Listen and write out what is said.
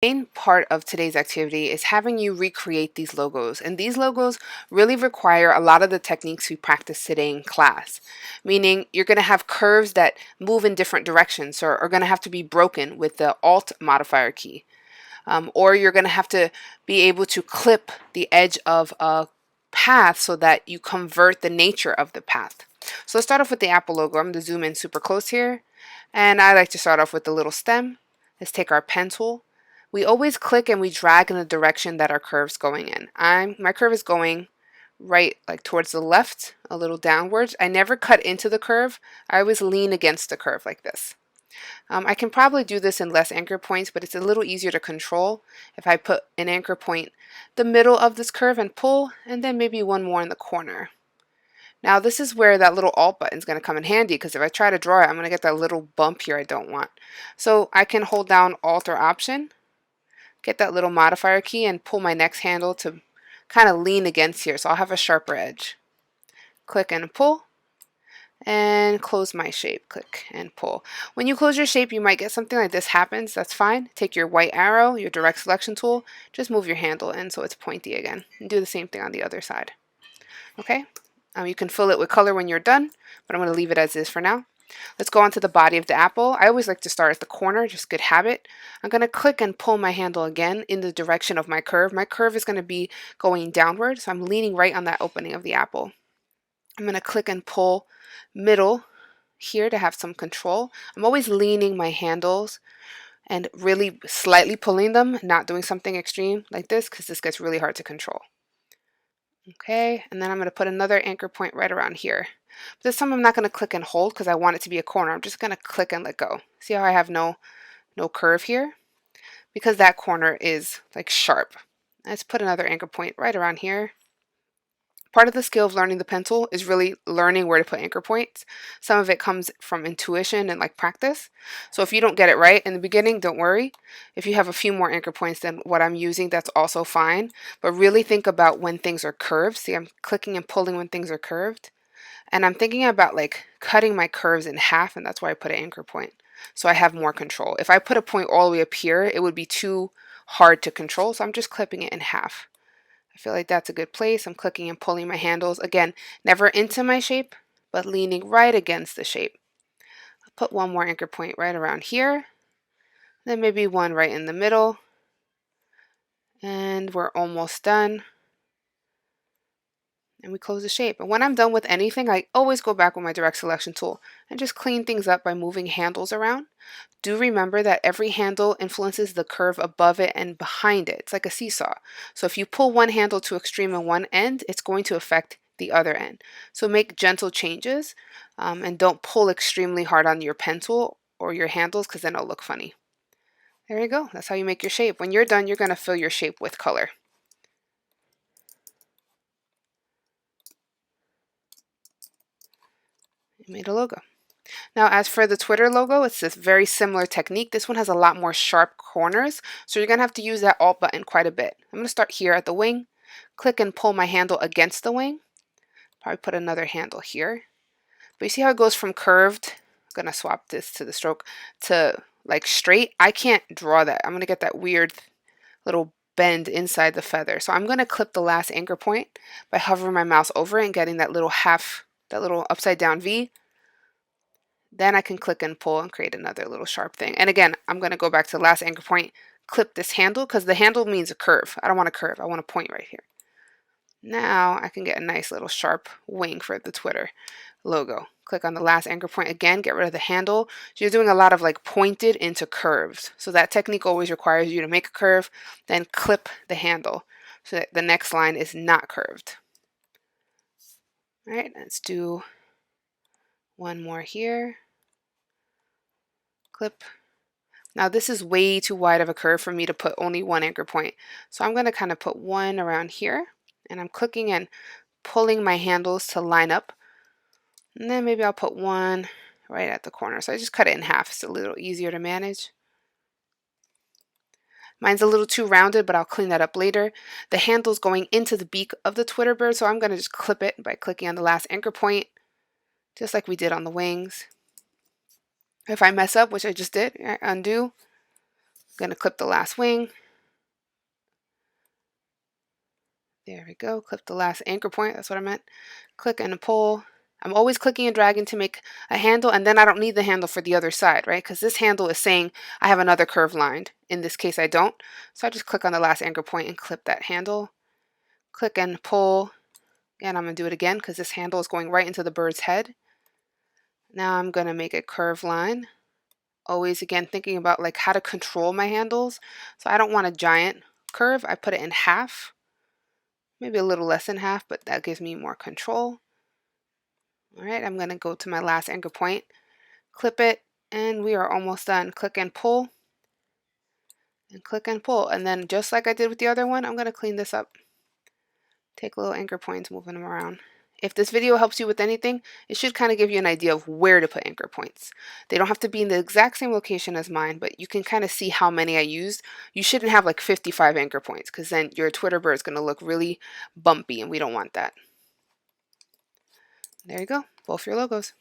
Main part of today's activity is having you recreate these logos, and these logos really require a lot of the techniques we practice today in class, meaning you're going to have curves that move in different directions or are going to have to be broken with the Alt modifier key, or you're going to have to be able to clip the edge of a path so that you convert the nature of the path. So let's start off with the Apple logo. I'm going to zoom in super close here, and I like to start off with the little stem. Let's take our pen tool. We always click and we drag in the direction that our curve's going in. My curve is going right, like towards the left, a little downwards. I never cut into the curve. I always lean against the curve like this. I can probably do this in less anchor points, but it's a little easier to control if I put an anchor point the middle of this curve and pull, and then maybe one more in the corner. Now this is where that little Alt button is going to come in handy, because if I try to draw it, I'm going to get that little bump here I don't want. So I can hold down Alt or Option, get that little modifier key, and pull my next handle to kind of lean against here, so I'll have a sharper edge. Click and pull, and close my shape. Click and pull. When you close your shape, you might get something like this happens. That's fine. Take your white arrow, your direct selection tool, just move your handle in so it's pointy again, and do the same thing on the other side. Okay, you can fill it with color when you're done, but I'm going to leave it as is for now. Let's go on to the body of the apple. I always like to start at the corner, just good habit. I'm going to click and pull my handle again in the direction of my curve. My curve is going to be going downward, so I'm leaning right on that opening of the apple. I'm going to click and pull middle here to have some control. I'm always leaning my handles and really slightly pulling them, not doing something extreme like this, because this gets really hard to control. Okay, and then I'm going to put another anchor point right around here. But this time I'm not going to click and hold because I want it to be a corner. I'm just going to click and let go. See how I have no curve here? Because that corner is like sharp. Let's put another anchor point right around here. Part of the skill of learning the pen tool is really learning where to put anchor points. Some of it comes from intuition and like practice. So if you don't get it right in the beginning, don't worry. If you have a few more anchor points than what I'm using, that's also fine. But really think about when things are curved. See, I'm clicking and pulling when things are curved. And I'm thinking about like cutting my curves in half, and that's why I put an anchor point. So I have more control. If I put a point all the way up here, it would be too hard to control. So I'm just clipping it in half. I feel like that's a good place. I'm clicking and pulling my handles. Again, never into my shape, but leaning right against the shape. I'll put one more anchor point right around here. Then maybe one right in the middle. And we're almost done. And we close the shape. And when I'm done with anything, I always go back with my direct selection tool and just clean things up by moving handles around. Do remember that every handle influences the curve above it and behind it. It's like a seesaw. So if you pull one handle to extreme in one end, it's going to affect the other end. So make gentle changes, and don't pull extremely hard on your pen tool or your handles, because then it'll look funny. There you go. That's how you make your shape. When you're done, you're going to fill your shape with color. You made a logo. Now, as for the Twitter logo, it's this very similar technique. This one has a lot more sharp corners, so you're going to have to use that Alt button quite a bit. I'm going to start here at the wing, click and pull my handle against the wing. Probably put another handle here. But you see how it goes from curved, I'm going to swap this to the stroke, to like straight. I can't draw that. I'm going to get that weird little bend inside the feather. So I'm going to clip the last anchor point by hovering my mouse over it and getting that little upside down V. Then I can click and pull and create another little sharp thing. And again, I'm going to go back to the last anchor point, clip this handle, because the handle means a curve. I don't want a curve. I want a point right here. Now I can get a nice little sharp wing for the Twitter logo. Click on the last anchor point again, get rid of the handle. So you're doing a lot of like pointed into curves. So that technique always requires you to make a curve, then clip the handle so that the next line is not curved. All right, let's do one more here. Clip. Now this is way too wide of a curve for me to put only one anchor point. So I'm going to kind of put one around here, and I'm clicking and pulling my handles to line up. And then maybe I'll put one right at the corner. So I just cut it in half. It's a little easier to manage. Mine's a little too rounded, but I'll clean that up later. The handle's going into the beak of the Twitter bird, so I'm going to just clip it by clicking on the last anchor point, just like we did on the wings. If I mess up, which I just did, I undo, going to clip the last wing. There we go. Clip the last anchor point. That's what I meant. Click and pull. I'm always clicking and dragging to make a handle, and then I don't need the handle for the other side, right? Because this handle is saying I have another curve lined. In this case, I don't. So I just click on the last anchor point and clip that handle. Click and pull. And I'm going to do it again because this handle is going right into the bird's head. Now I'm going to make a curve line. Always, again, thinking about like how to control my handles. So I don't want a giant curve. I put it in half. Maybe a little less than half, but that gives me more control. All right, I'm going to go to my last anchor point, clip it, and we are almost done. Click and pull, and click and pull. And then just like I did with the other one, I'm going to clean this up. Take little anchor points, moving them around. If this video helps you with anything, it should kind of give you an idea of where to put anchor points. They don't have to be in the exact same location as mine, but you can kind of see how many I used. You shouldn't have like 55 anchor points because then your Twitter bird is going to look really bumpy and we don't want that. There you go, both your logos.